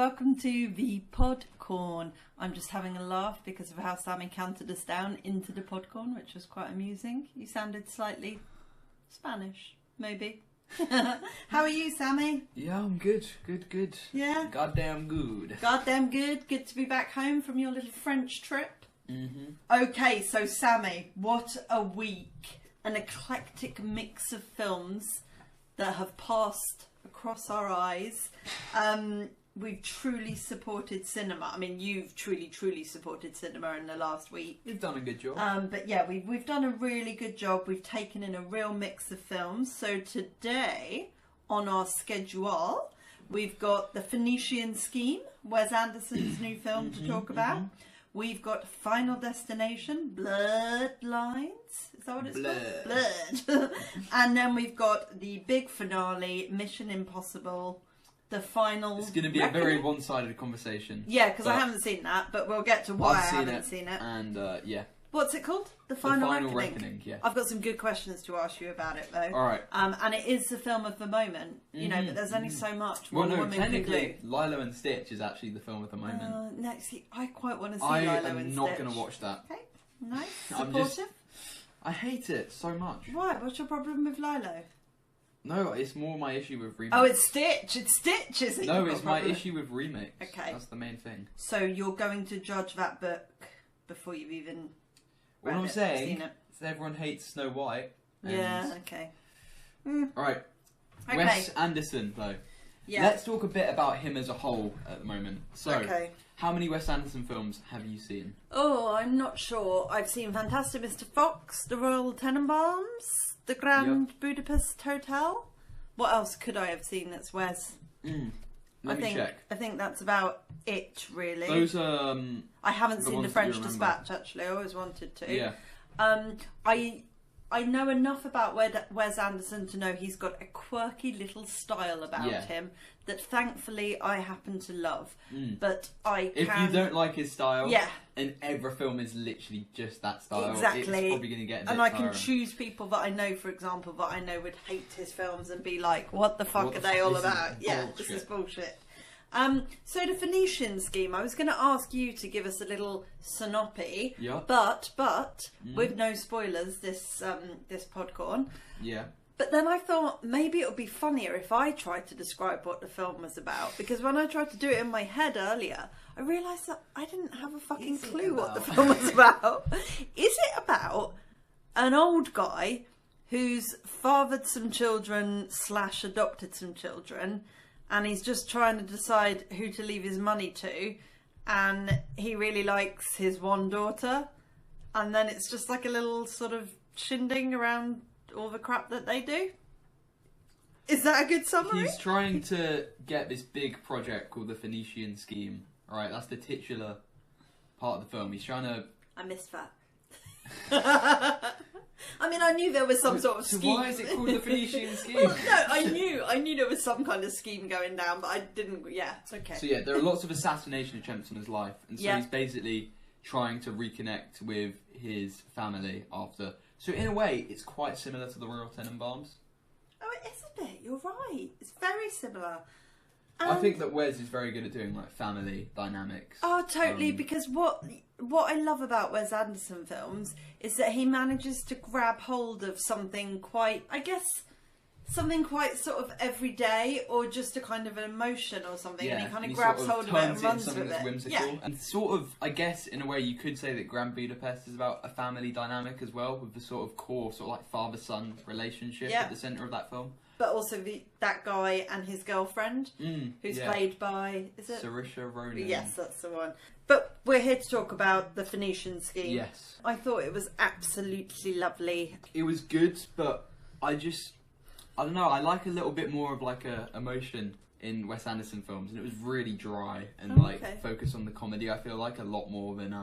welcome to the Podcorn. I'm just having a laugh because of how Sammy counted us down into the Podcorn, which was quite amusing. You sounded slightly Spanish, maybe. How are you, Sammy? Yeah, I'm good. Good. Yeah? Goddamn good. Goddamn good. Good to be back home from your little French trip. Okay, so Sammy, what a week. An eclectic mix of films that have passed across our eyes. We've truly supported cinema. I mean, you've truly supported cinema in the last week. You've done a good job. But yeah, we've done a really good job. We've taken in a real mix of films. So today, on our schedule, we've got the Phoenician Scheme, Wes Anderson's new film to talk about. We've got Final Destination, Bloodlines. Is that what it's called? Blood. And then we've got the big finale, Mission Impossible, the final. It's going to be a very one-sided conversation. Yeah, because I haven't seen that, but we'll get to why I haven't seen it. And yeah. What's it called? The Final Reckoning. Yeah. I've got some good questions to ask you about it, though. All right. And it is the film of the moment, you know, but there's only so much. Well, no, technically, Lilo and Stitch is actually the film of the moment. No, see, I quite want to see Lilo and Stitch. I'm not going to watch that. Okay, nice. Supportive? I hate it so much. Why? What's your problem with Lilo? No, it's more my issue with remakes. Oh, it's Stitch. It's Stitch, is it? No, it's my issue with remakes. Okay. That's the main thing. So you're going to judge that book before you've even read What I'm saying seen it. is everyone hates Snow White. Yeah, okay. Alright. Wes Anderson, though. Yeah. Let's talk a bit about him as a whole at the moment. So, okay. How many Wes Anderson films have you seen? Oh, I'm not sure. I've seen Fantastic Mr. Fox, The Royal Tenenbaums, The Grand Budapest Hotel. What else could I have seen that's Wes? Let me check. I think that's about it, really. Those I haven't seen The French Dispatch, actually. I always wanted to. Yeah. I know enough about Wes Anderson to know he's got a quirky little style about him that thankfully I happen to love. But if you don't like his style, yeah, and every film is literally just that style, exactly, it's probably going to get a bit and I tiring. can choose people that I know, for example, that I know would hate his films and be like, what the fuck are they all about? Yeah, this is bullshit. So the Phoenician Scheme, I was going to ask you to give us a little synopsis, but with no spoilers this Podcorn. Yeah. But then I thought maybe it would be funnier if I tried to describe what the film was about, because when I tried to do it in my head earlier, I realised that I didn't have a fucking clue what the film was about. Is it about an old guy who's fathered some children / adopted some children, and he's just trying to decide who to leave his money to, and he really likes his one daughter, and then it's just like a little sort of shindig around all the crap that they do? Is that a good summary? He's trying to get this big project called the Phoenician Scheme. Alright, that's the titular part of the film. He's trying to... I missed that. I mean, I knew there was some sort of scheme. So why is it called the Phoenician Scheme? Well, no, I knew there was some kind of scheme going down, but I didn't. Yeah, it's okay. So yeah, there are lots of assassination attempts on his life, and so he's basically trying to reconnect with his family after. So in a way, it's quite similar to the Royal Tenenbaums. Oh, it is a bit. You're right. It's very similar. I think that Wes is very good at doing like family dynamics. Oh, totally. Because what I love about Wes Anderson films is that he manages to grab hold of something quite, I guess, something quite sort of everyday, or just a kind of an emotion or something, and he kind of grabs hold of it and runs with it. Whimsical. Yeah. And sort of, I guess, in a way, you could say that Grand Budapest is about a family dynamic as well, with the sort of core, sort of like father-son relationship at the centre of that film. But also that guy and his girlfriend, who's played by, is it? Saoirse Ronan. Yes, that's the one. But we're here to talk about the Phoenician Scheme. Yes. I thought it was absolutely lovely. It was good, but I don't know, I like a little bit more of like a emotion in Wes Anderson films, and it was really dry and like focused on the comedy, I feel like, a lot more than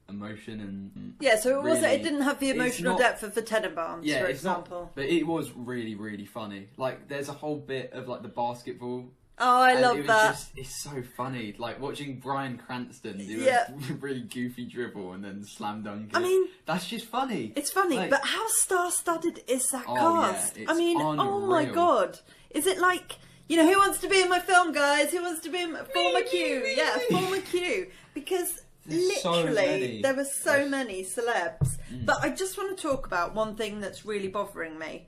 emotion and so it didn't have the emotional depth of the Tenenbaums, for example. But it was really funny. Like there's a whole bit of like the basketball. Oh, I love that. It's so funny. Like watching Bryan Cranston do a really goofy dribble and then slam dunk. I mean, that's just funny. It's funny, like, but how star-studded is that cast? Yeah, I mean, unreal. Oh my god. Is it like, You know, who wants to be in my film, guys? Who wants to be in former Q? Yeah, former Q. Because literally, there were so many celebs. But I just want to talk about one thing that's really bothering me.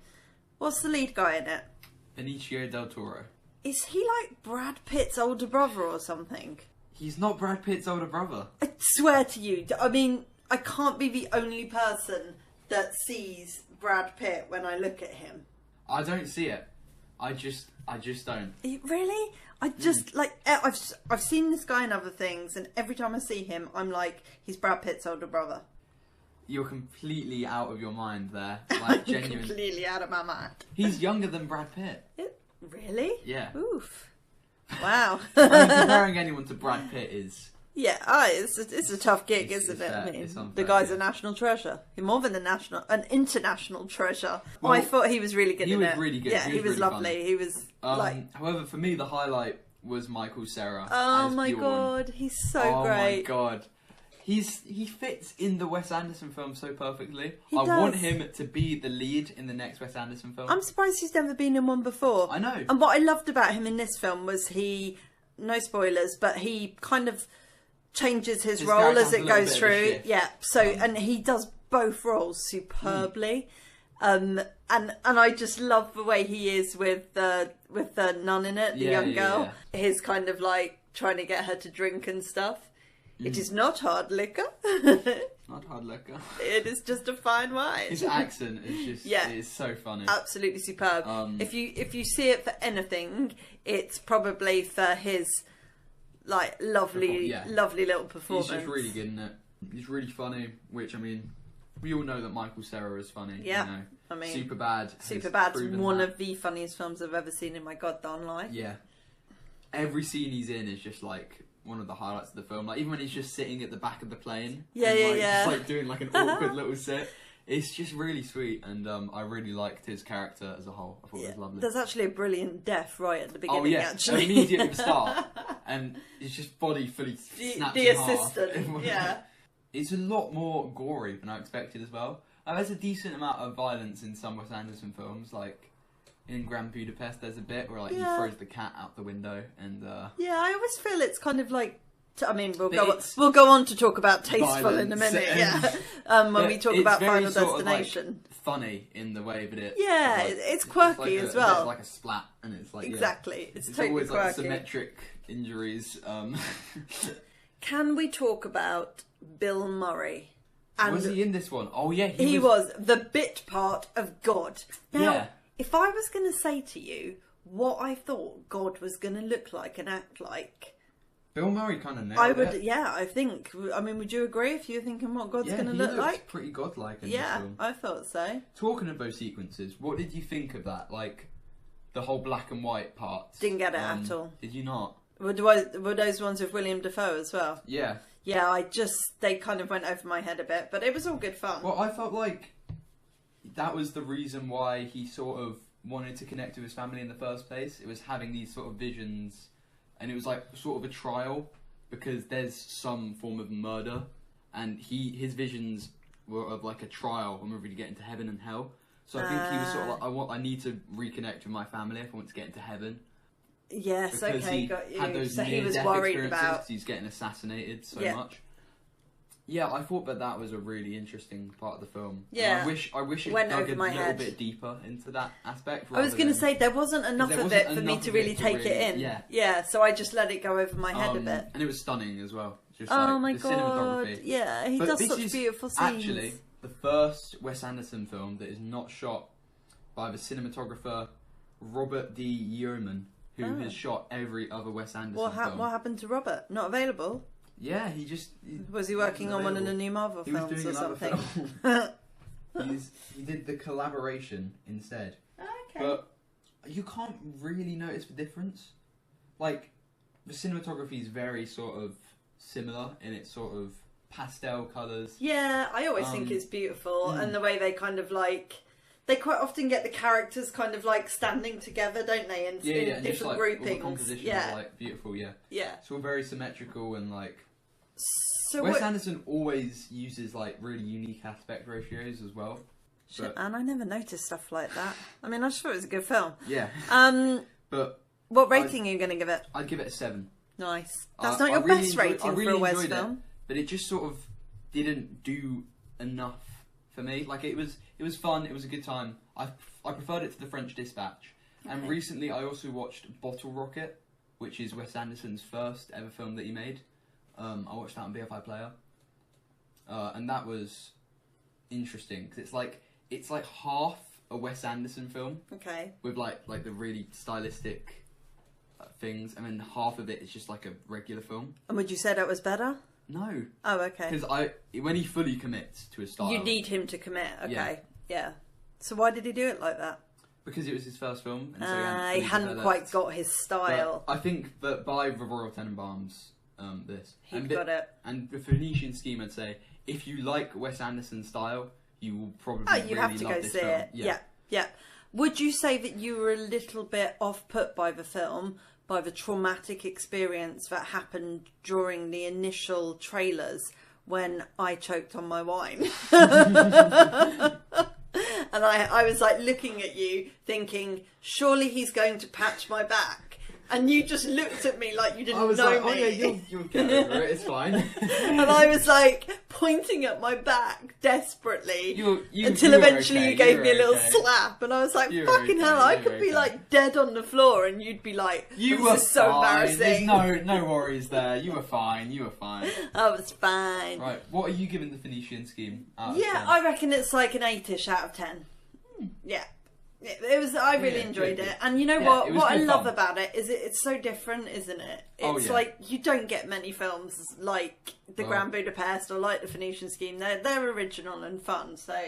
What's the lead guy in it? Benicio del Toro. Is he like Brad Pitt's older brother or something? He's not Brad Pitt's older brother. I swear to you. I mean, I can't be the only person that sees Brad Pitt when I look at him. I don't see it. I just don't. Really? I just like I've seen this guy in other things, and every time I see him, I'm like, he's Brad Pitt's older brother. You're completely out of your mind there. Like, genuinely. Completely out of my mind. He's younger than Brad Pitt. Really? Yeah. Oof. Wow. I mean, comparing anyone to Brad Pitt is... Yeah, it's a tough gig, isn't it? I mean, unfair, the guy's a national treasure. More than an international treasure. Well, I thought he was really good in it. He was really good. Yeah, he was really lovely. Fun. He was However, for me, the highlight was Michael Cera. Oh my god, he's so great. Oh my god. He fits in the Wes Anderson film so perfectly. I does. want him to be the lead in the next Wes Anderson film. I'm surprised he's never been in one before. I know. And what I loved about him in this film was no spoilers, but he kind of changes his role as it goes through. Yeah. So and he does both roles superbly. And I just love the way he is with the nun in it, the young girl. Yeah. His kind of like trying to get her to drink and stuff. It is not hard liquor. Not hard liquor. It is just a fine wine. His accent is just it is so funny. Absolutely superb. If you see it for anything, it's probably for his like lovely little performance. He's just really good in it. He's really funny, which I mean, we all know that Michael Cera is funny. Yeah. You know? I mean, Superbad's one of the funniest films I've ever seen in my goddamn life. Yeah. Every scene he's in is just like one of the highlights of the film. Like even when he's just sitting at the back of the plane, just like doing like an awkward little sit. It's just really sweet, and I really liked his character as a whole. I thought it was lovely. There's actually a brilliant death right at the beginning. Oh yeah, actually. Immediately at the start, and it's just body fully snapped the in assistant. half. Yeah, it's a lot more gory than I expected as well. There's a decent amount of violence in some Wes Anderson films, like. In Grand Budapest, there's a bit where like he throws the cat out the window, and I always feel it's kind of like. I mean, we'll go on to talk about tasteful in a minute. Yeah, when we talk about Final Destination. Like funny in the way, but it's quirky as well. It's like a splat, and it's like exactly. It's totally always quirky. Like symmetric injuries. Can we talk about Bill Murray? And was he in this one? Oh yeah, he was the bit part of God. Now, yeah. If I was going to say to you what I thought God was going to look like and act like, Bill Murray kind of nailed it. Yeah, I think. I mean, would you agree if you're thinking what God's going to look like? Pretty godlike in this film. I thought so. Talking of those sequences, what did you think of that? Like the whole black and white part. Didn't get it at all. Did you not? Were those ones with William Dafoe as well? Yeah. Yeah, they kind of went over my head a bit, but it was all good fun. Well, I felt like that was the reason why he sort of wanted to connect with his family in the first place. It was having these sort of visions, and it was like sort of a trial, because there's some form of murder, and his visions were of like a trial when we're really getting to heaven and hell. So I think he was sort of like, I need to reconnect with my family if I want to get into heaven. Yes, because okay, got you. Had those so he was worried about he's getting assassinated so much. Yeah, I thought that was a really interesting part of the film. Yeah, and I wish it went dug over a my little head. bit deeper into that aspect. I was going to say there wasn't enough of it for me to really take it in. Yeah, so I just let it go over my head a bit. And it was stunning as well. Just my the god! Cinematography. Yeah, he does such beautiful scenes. Actually, the first Wes Anderson film that is not shot by the cinematographer Robert D. Yeoman, who has shot every other Wes Anderson film. What happened to Robert? Not available? Yeah, was he working on one of the new Marvel films or something? He did the collaboration instead. Okay. But you can't really notice the difference. Like, the cinematography is very sort of similar in its sort of pastel colours. Yeah, I always think it's beautiful, and the way they kind of like. They quite often get the characters kind of like standing together, don't they? In different just, like, groupings. All the composition is like beautiful, yeah. It's all very symmetrical and like. So Wes Anderson always uses like really unique aspect ratios as well. And I never noticed stuff like that. I mean, I just thought it was a good film. Yeah. But What rating are you going to give it? I'd give it a 7. Nice. That's not your best rating for a Wes film. But it just sort of didn't do enough for me. Like, it was fun, it was a good time. I preferred it to The French Dispatch. Okay. And recently I also watched Bottle Rocket, which is Wes Anderson's first ever film that he made. I watched that on BFI Player. And that was interesting, because it's like half a Wes Anderson film. Okay. With like the really stylistic things, and then half of it is just like a regular film. And would you say that was better? No. Oh, okay. Because when he fully commits to his style, you need him to commit. Okay. Yeah. So why did he do it like that? Because it was his first film, and so he hadn't quite got his style. But I think that by the Royal Tenenbaums, he got it. And the Phoenician Scheme, I'd say, if you like Wes Anderson's style, you will probably you have to go see it. Yeah. Would you say that you were a little bit off-put by the film, by the traumatic experience that happened during the initial trailers when I choked on my wine? And I was like looking at you thinking, surely he's going to patch my back. And you just looked at me like you didn't know me. Oh yeah, you'll get over it, it's fine. And I was like pointing at my back desperately until eventually you gave me a little slap. And I was like, fucking hell, I could be like dead on the floor and you'd be like, this is so embarrassing. There's no worries there. You were fine. I was fine. Right, what are you giving the Phoenician Scheme out of 10? I reckon it's like an 8-ish out of 10. Yeah. It was. I really enjoyed it, and you know what? What I love about it is it's so different, isn't it? It's like you don't get many films like the Grand Budapest or like the Phoenician Scheme. They're original and fun. So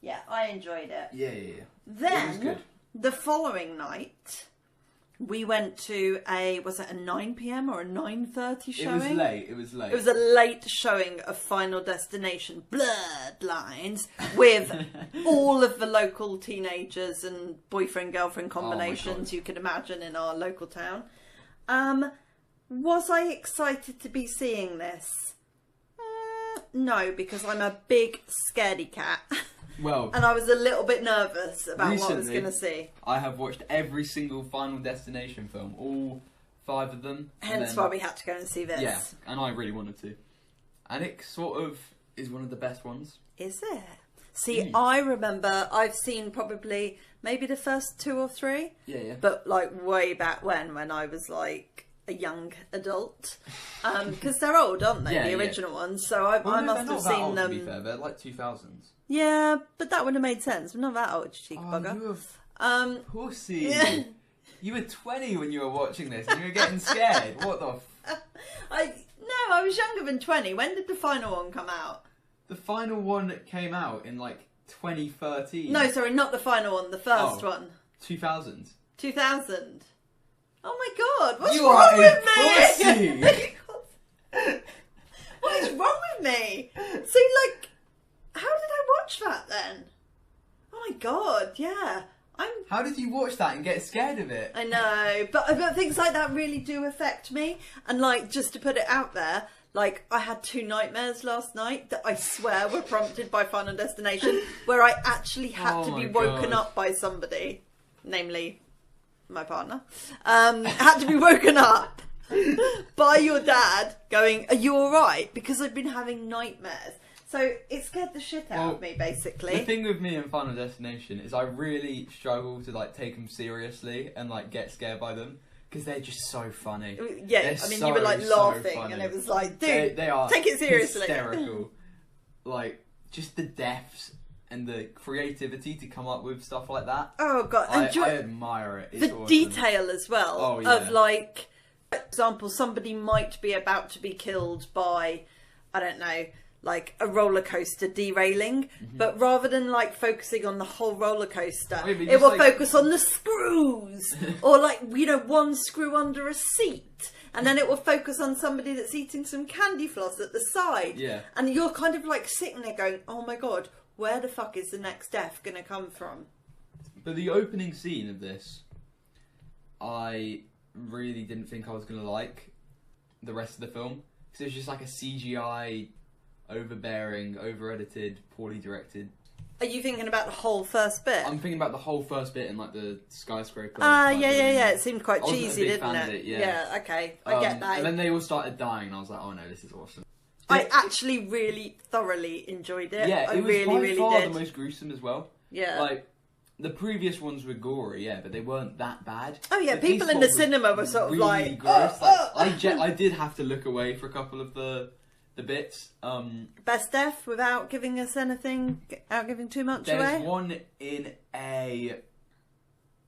yeah, I enjoyed it. Yeah. Then the following night, we went to was it a 9 p.m. or a 9:30 showing? It was late. It was a late showing of Final Destination Bloodlines with all of the local teenagers and boyfriend-girlfriend combinations you could imagine in our local town. Was I excited to be seeing this? No, because I'm a big scaredy cat. Well, and I was a little bit nervous about what I was going to see. I have watched every single Final Destination film, all 5 of them. Hence why we had to go and see this. Yeah, and I really wanted to. And it sort of is one of the best ones. Is it? See, I remember I've seen probably maybe the first 2 or 3. Yeah. But like way back when I was like a young adult. Because they're old, aren't they? The original ones. So I must have seen them. To be fair, they're like 2000s. Yeah, but that would have made sense. We're not that old, you cheeky bugger. You were pussy. Yeah. You were 20 when you were watching this and you were getting scared. What the No, I was younger than 20. When did the final one come out? The final one came out in like 2013. No, sorry, not the final one. The first one. 2000. 2000. Oh my god, what's wrong with me? What is wrong with me? See, like... How did I watch that then? Oh my god, yeah. How did you watch that and get scared of it? I know, but things like that really do affect me. And like, just to put it out there, like I had 2 nightmares last night that I swear were prompted by Final Destination, where I actually had to be woken up by somebody, namely my partner. Had to be woken up by your dad going, "Are you alright?" Because I'd been having nightmares. So it scared the shit out of me, basically. The thing with me and Final Destination is I really struggle to like take them seriously and like get scared by them because they're just so funny. Yeah, I mean, you were like laughing, and it was like, dude, they are take it seriously. Hysterical. Like just the depths and the creativity to come up with stuff like that. Oh god, I admire it. It's the awesome. Detail as well of like, for example, somebody might be about to be killed by, I don't know, like a roller coaster derailing, but rather than like focusing on the whole roller coaster, it will focus on the screws or like, you know, one screw under a seat, and then it will focus on somebody that's eating some candy floss at the side. Yeah. And you're kind of like sitting there going, oh my god, where the fuck is the next death gonna come from? But the opening scene of this, I really didn't think I was gonna like the rest of the film, because it was just like a CGI overbearing, over-edited, poorly directed Are you thinking about the whole first bit? I'm thinking about the whole first bit in like the skyscraper. Yeah. It seemed quite cheesy, didn't it? Yeah, okay. I get that. And then they all started dying, and I was like, oh no, this is awesome. I actually really thoroughly enjoyed it. Yeah, it was by far the most gruesome as well. Yeah. Like, the previous ones were gory, yeah, but they weren't that bad. Oh yeah, people in the cinema were sort of really like... gross. I did have to look away for a couple of the bits. Best death without giving us anything, without giving too much away? There's one in a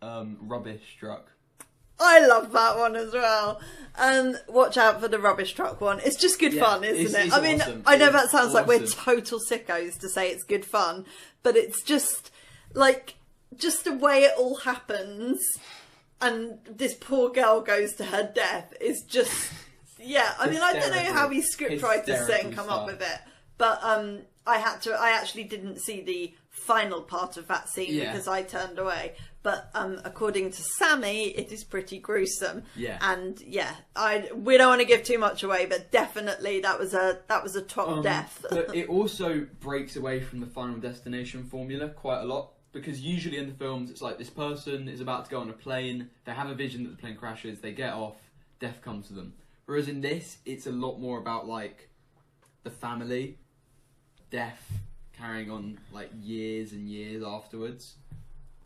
rubbish truck. I love that one as well. And watch out for the rubbish truck one. It's just good fun, isn't it? I mean, awesome. I know that sounds like we're total sickos to say it's good fun, but it's just like just the way it all happens, and this poor girl goes to her death is just I mean, I don't know how these scriptwriters sit and come up with it, but I actually didn't see the final part of that scene because I turned away. But according to Sammy, it is pretty gruesome. Yeah. And we don't want to give too much away, but definitely that was a top death. But it also breaks away from the Final Destination formula quite a lot, because usually in the films it's like this person is about to go on a plane, they have a vision that the plane crashes, they get off, death comes to them. Whereas in this, it's a lot more about like the family, death carrying on like years and years afterwards.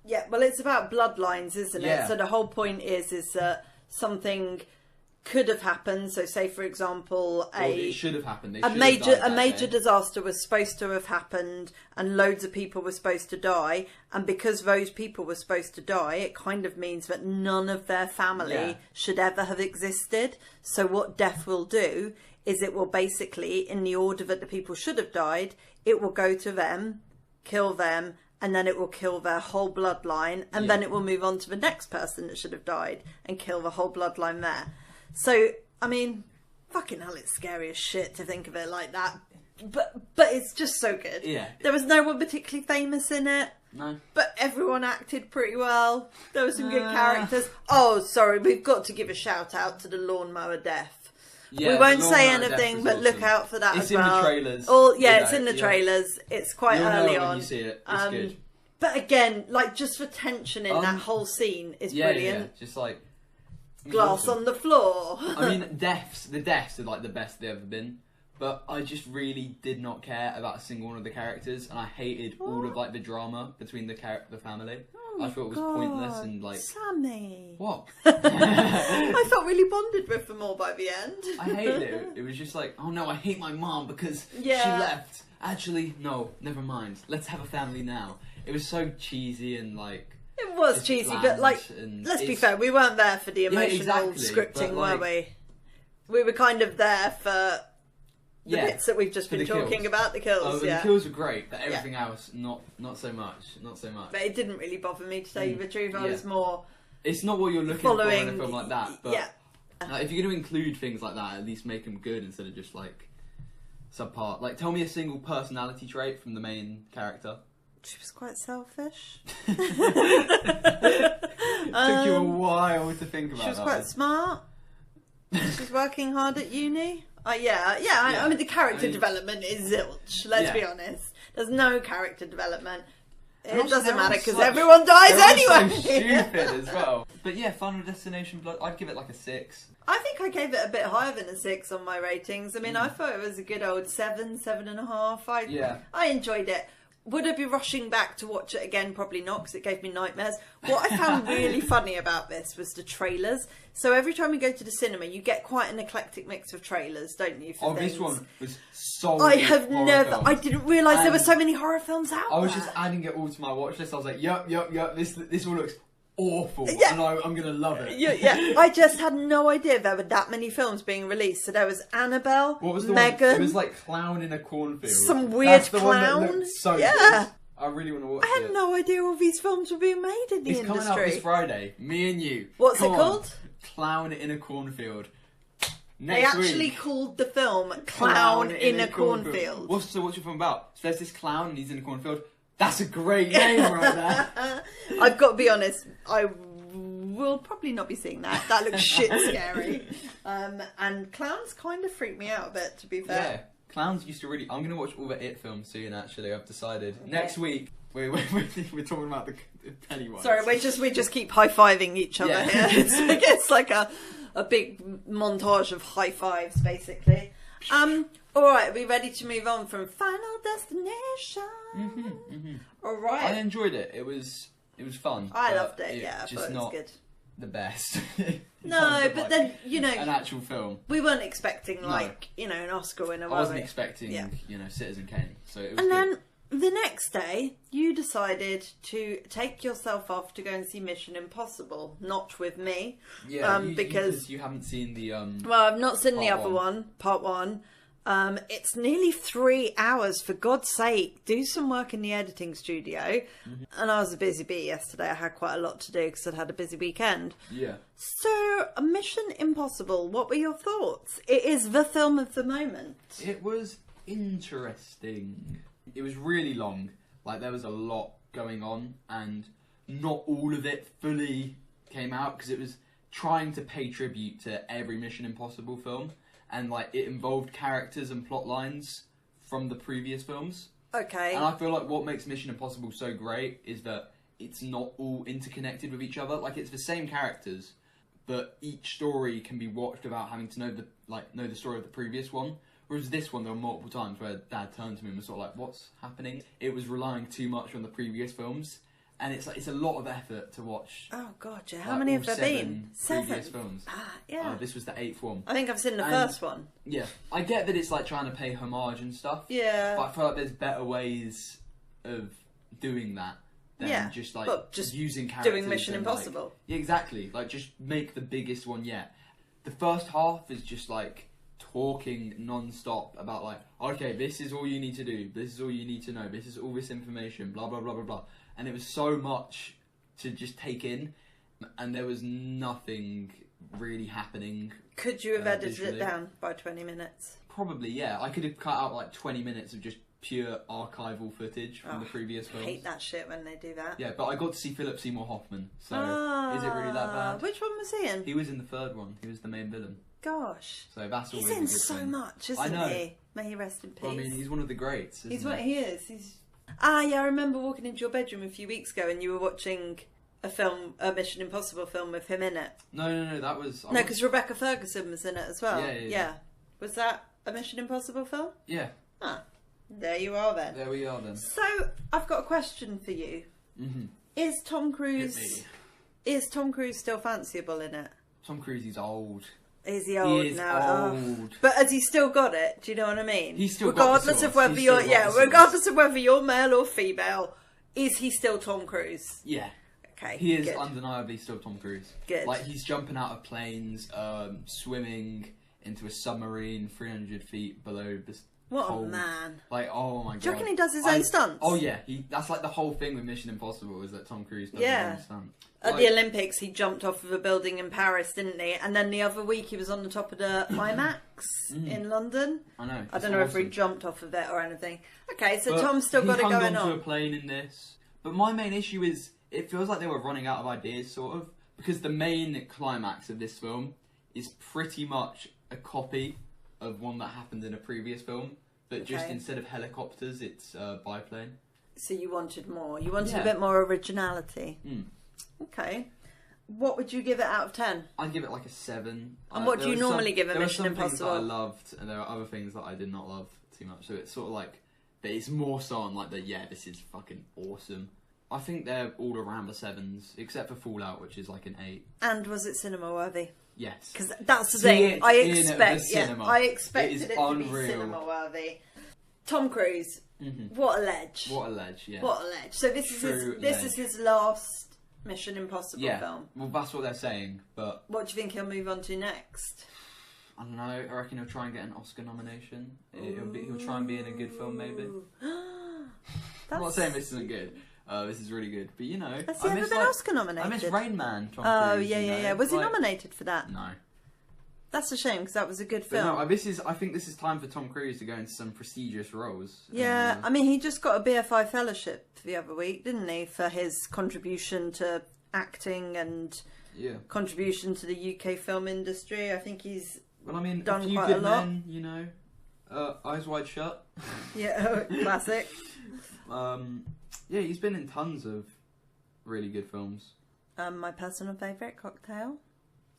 Yeah, well, it's about bloodlines, isn't it? Yeah. So the whole point is that something could have happened. So, say for example, it should have happened. A major disaster was supposed to have happened, and loads of people were supposed to die. And because those people were supposed to die, it kind of means that none of their family should ever have existed. So, what death will do is it will basically, in the order that the people should have died, it will go to them, kill them, and then it will kill their whole bloodline, and then it will move on to the next person that should have died and kill the whole bloodline there. So, I mean, fucking hell, it's scary as shit to think of it like that. But it's just so good. Yeah. There was no one particularly famous in it. No. But everyone acted pretty well. There were some good characters. Oh, sorry, we've got to give a shout out to the lawnmower death. Yeah, we won't say anything, but look out for that as well. It's in the trailers. It's in the trailers. It's quite early on. When you see it. It's good. But again, like, just for tension in that whole scene is brilliant. Yeah, just like... Glass on the floor. I mean, the deaths are like the best they've ever been. But I just really did not care about a single one of the characters, and I hated all of like the drama between the family. I thought it was pointless and like... Sammy! What? I felt really bonded with them all by the end. I hated it. It was just like, oh no, I hate my mom because she left. Actually, no, never mind. Let's have a family now. It was so cheesy and like... It was cheesy, but like, let's be fair, we weren't there for the emotional scripting, like, were we? We were kind of there for... The bits that we've just been talking about, the kills. The kills were great, but everything else, not so much. But it didn't really bother me, to tell you the truth. I was more... It's not what you're looking for in a film like that, but if you're going to include things like that, at least make them good instead of just like subpar. Like, tell me a single personality trait from the main character. She was quite selfish. Took you a while to think about that. She was quite smart. She's working hard at uni. I mean, the character development is zilch, let's be honest. There's no character development. It doesn't matter because everyone dies anyway. So stupid as well. But yeah, Final Destination Blood, I'd give it like a 6. I think I gave it a bit higher than a 6 on my ratings. I mean, I thought it was a good old 7, 7.5. I enjoyed it. Would I be rushing back to watch it again? Probably not, because it gave me nightmares. What I found really funny about this was the trailers. So every time you go to the cinema, you get quite an eclectic mix of trailers, don't you? This one was so... I didn't realise there were so many horror films out there. I was just adding it all to my watch list. I was like, yup, this all looks awful, and I'm going to love it. I just had no idea there were that many films being released. So there was Annabelle, what was the Megan... one? It was like Clown in a Cornfield. Some weird That's the clown. One that looked so good. I really want to watch it. I had no idea all these films were being made in the industry. It's coming out this Friday. Me and you. What's it called? Clown in a Cornfield. They actually called the film Clown in a Cornfield. What's your film about? So there's this clown and he's in a cornfield. That's a great name right there. I've got to be honest, I will probably not be seeing that. That looks shit scary. And clowns kind of freak me out a bit, to be fair. Yeah, clowns used to really... I'm going to watch all the It films soon, actually, I've decided. Okay. Next week, we're talking about the Pennywise. Sorry, we just keep high-fiving each other here. It's like a big montage of high fives, basically. Alright, are we ready to move on from Final Destination? Alright. I enjoyed it. It was fun. I loved it, yeah. I just thought it was good. The best. No, but then, you know... An actual film. We weren't expecting, like, you know, an Oscar winner, I wasn't expecting, you know, Citizen Kane. So it was And good. then, the next day, you decided to take yourself off to go and see Mission Impossible. Not with me. Yeah, because you haven't seen the... Well, I've not seen the other one, part one. It's nearly 3 hours, for God's sake. Do some work in the editing studio. And I was a busy bee yesterday. I had quite a lot to do because I'd had a busy weekend. Yeah. So, Mission Impossible, what were your thoughts? It is the film of the moment. It was interesting. It was really long. Like, there was a lot going on, and not all of it fully came out because it was trying to pay tribute to every Mission Impossible film. And, like, it involved characters and plot lines from the previous films. Okay. And I feel like what makes Mission Impossible so great is that it's not all interconnected with each other. Like, it's the same characters, but each story can be watched without having to know the story of the previous one. Whereas this one, there were multiple times where Dad turned to me and was sort of like, what's happening? It was relying too much on the previous films. And it's like, it's a lot of effort to watch. Oh god, yeah. How many have there been? 7 previous films. Yeah. This was the 8th one. I think I've seen the first one. Yeah, I get that it's like trying to pay homage and stuff. Yeah. But I feel like there's better ways of doing that than just using characters. Doing Mission Impossible. Yeah, exactly. Like, just make the biggest one yet. The first half is just like talking non-stop about like, okay, this is all you need to do. This is all you need to know. This is all this information. Blah blah blah blah blah. And it was so much to just take in, and there was nothing really happening. Could you have edited it down by 20 minutes? Probably, yeah. I could have cut out like 20 minutes of just pure archival footage from the previous films. I hate that shit when they do that. Yeah, but I got to see Philip Seymour Hoffman, so is it really that bad? Which one was he in? He was in the third one. He was the main villain. Gosh. So that's always He's in a good so thing. much, isn't he? May he rest in peace. Well, I mean, he's one of the greats, He is. Yeah, I remember walking into your bedroom a few weeks ago and you were watching a Mission Impossible film with him in it. No, that was... No, because Rebecca Ferguson was in it as well. Yeah. Was that a Mission Impossible film? Yeah. Ah, there you are then. There we are then. So, I've got a question for you. Is Tom Cruise still fanciable in it? Tom Cruise is old. Is he old now? Old. But has he still got it? Do you know what I mean? He's still regardless got of whether regardless of whether you're male or female, is he still Tom Cruise? Yeah. Okay. He is undeniably still Tom Cruise. Good. Like, he's jumping out of planes, swimming into a submarine 300 feet below the What a man. Like, oh my god. Do you reckon he does his own stunts? Oh yeah, that's like the whole thing with Mission Impossible, is that Tom Cruise does his own stunts. At the Olympics, he jumped off of a building in Paris, didn't he? And then the other week, he was on the top of the IMAX in London. I know. I don't know if he jumped off of it or anything. Okay, so Tom's still got it going on. He hung onto a plane in this. But my main issue is, it feels like they were running out of ideas, sort of. Because the main climax of this film is pretty much a copy of one that happened in a previous film. But just instead of helicopters, it's biplane. So you wanted more. You wanted a bit more originality. Okay. What would you give it out of 10? I'd give it like a 7. And what do you normally give a Mission Impossible? There were some things that I loved, and there are other things that I did not love too much. So it's sort of like, but it's more so on like this is fucking awesome. I think they're all around the 7s, except for Fallout, which is like an 8. And was it cinema worthy? Yes. Because that's the thing. I expected it to be cinema worthy. Tom Cruise. What a ledge. What a ledge, yeah. What a ledge. So this is his last Mission Impossible film. Well, that's what they're saying, but... What do you think he'll move on to next? I don't know. I reckon he'll try and get an Oscar nomination. He'll try and be in a good film, maybe. I'm not saying this isn't good. This is really good. But, you know... Has he ever been Oscar nominated? I miss Rain Man, Tom Cruise. Oh, yeah. Was he nominated for that? No. That's a shame, because that was a good film. But no, I think this is time for Tom Cruise to go into some prestigious roles. Yeah, I mean, he just got a BFI fellowship the other week, didn't he? For his contribution to acting and contribution to the UK film industry. I think he's done quite a lot. Men, you know. Eyes Wide Shut. Yeah, classic. Yeah, he's been in tons of really good films. My personal favourite, Cocktail.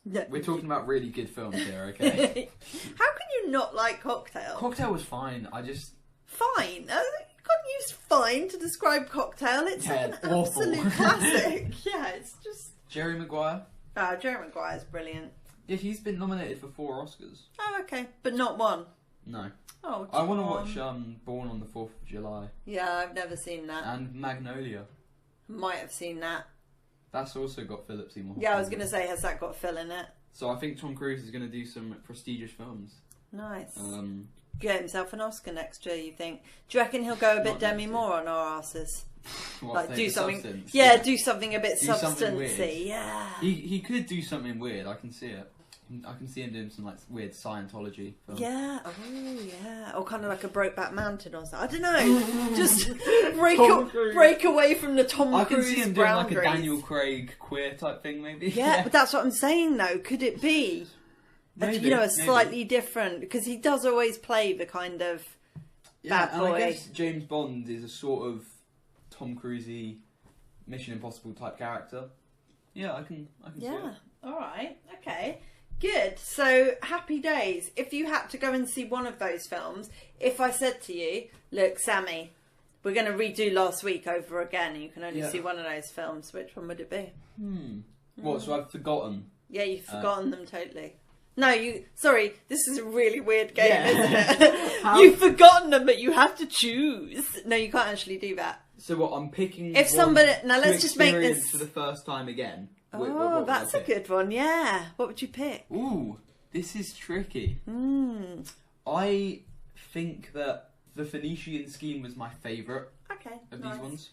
We're talking about really good films here, okay? How can you not like Cocktail? Cocktail was fine. I just... Fine? You can't use fine to describe Cocktail. It's like an awful. absolute classic. Yeah, it's just... Jerry Maguire. Jerry Maguire's brilliant. Yeah, he's been nominated for 4 Oscars. Oh, okay. But not one? No. Oh, I want to watch Born on the 4th of July. Yeah, I've never seen that. And Magnolia. Might have seen that. That's also got Philip Seymour Hoffman. Yeah, I was going to say, has that got Phil in it? So I think Tom Cruise is going to do some prestigious films. Nice. Get himself an Oscar next year, you think? Do you reckon he'll go a bit Demi Moore on our asses? Like do something, substance. yeah, do something a bit substancy. Yeah. He could do something weird. I can see it. I can see him doing some like weird Scientology film. Yeah. Oh, yeah. Or kind of like a Brokeback Mountain or something. I don't know. Just break away from the Tom Cruise. I can see him doing like boundaries. a Daniel Craig queer type thing, maybe. Yeah, but that's what I'm saying though. Could it be? Maybe, a slightly different, because he does always play the kind of bad boy. And I guess James Bond is a sort of Tom Cruise-y Mission Impossible type character. Yeah, I can see it. All right. Okay. Good. So, happy days. If you had to go and see one of those films, if I said to you, look, Sammy, we're going to redo last week over again, and you can only see one of those films, which one would it be? What, so I've forgotten? Yeah, you've forgotten them totally. No, sorry, this is a really weird game, isn't it? You've forgotten them, but you have to choose. No, you can't actually do that. So what, I'm picking if somebody... Now, let's just make this... for the first time again. Oh, that's a good one, yeah. What would you pick? Ooh, this is tricky. I think that the Phoenician Scheme was my favourite of these ones.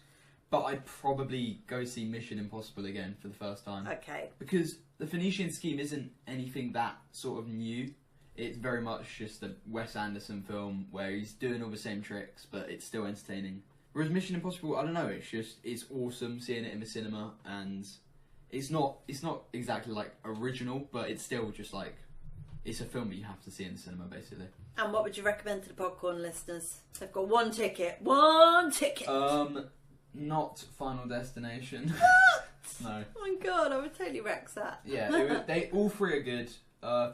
But I'd probably go see Mission Impossible again for the first time. Okay. Because the Phoenician Scheme isn't anything that sort of new. It's very much just a Wes Anderson film where he's doing all the same tricks, but it's still entertaining. Whereas Mission Impossible, I don't know, it's awesome seeing it in the cinema, and it's not exactly like original, but it's still just like, it's a film that you have to see in the cinema, basically. And what would you recommend to the Podcorn listeners? They've got one ticket. One ticket! Not Final Destination. What? No. Oh my god, I would totally wreck that. Yeah, they all 3 are good.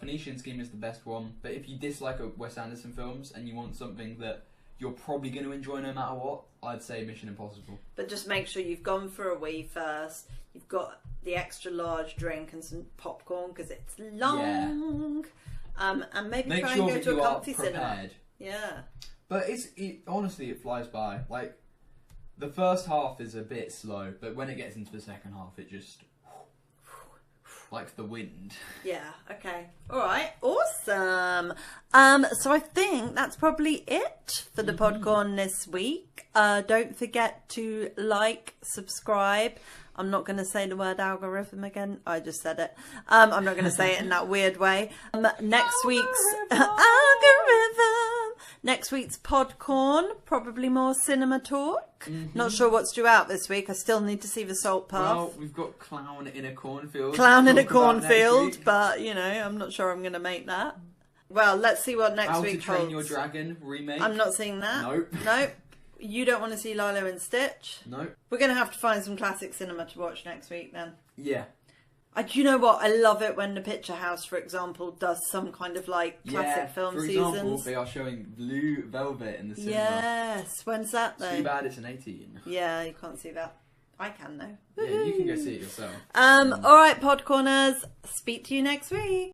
Phoenician Scheme is the best one, but if you dislike Wes Anderson films and you want something that you're probably going to enjoy no matter what, I'd say Mission Impossible. But just make sure you've gone for a wee first. You've got the extra large drink and some popcorn because it's long. Yeah. And maybe try and go to a comfy cinema. Yeah. But honestly, it flies by. Like, the first half is a bit slow, but when it gets into the second half, it just... like the wind. Yeah, okay. Alright, awesome. So I think that's probably it for the Podcorn this week. Don't forget to like, subscribe. I'm not going to say the word algorithm again. I just said it. I'm not going to say it in that weird way. Next week's algorithm. Next week's Podcorn, probably more cinema talk. Not sure what's due out this week. I still need to see the Salt Path. Well, we've got Clown in a Cornfield. Clown in a Cornfield, but you know, I'm not sure I'm going to make that. Well, let's see what next week holds. How to Train Your Dragon remake. I'm not seeing that. Nope. You don't want to see Lilo and Stitch? Nope. We're going to have to find some classic cinema to watch next week then. Yeah. Do you know what? I love it when the Picture House, for example, does some kind of like classic film seasons. For example, they are showing Blue Velvet in the cinema. Yes. When's that though? Too bad it's an 18. Yeah, you can't see that. I can though. Yeah, you can go see it yourself. Alright, Podcorners. Speak to you next week.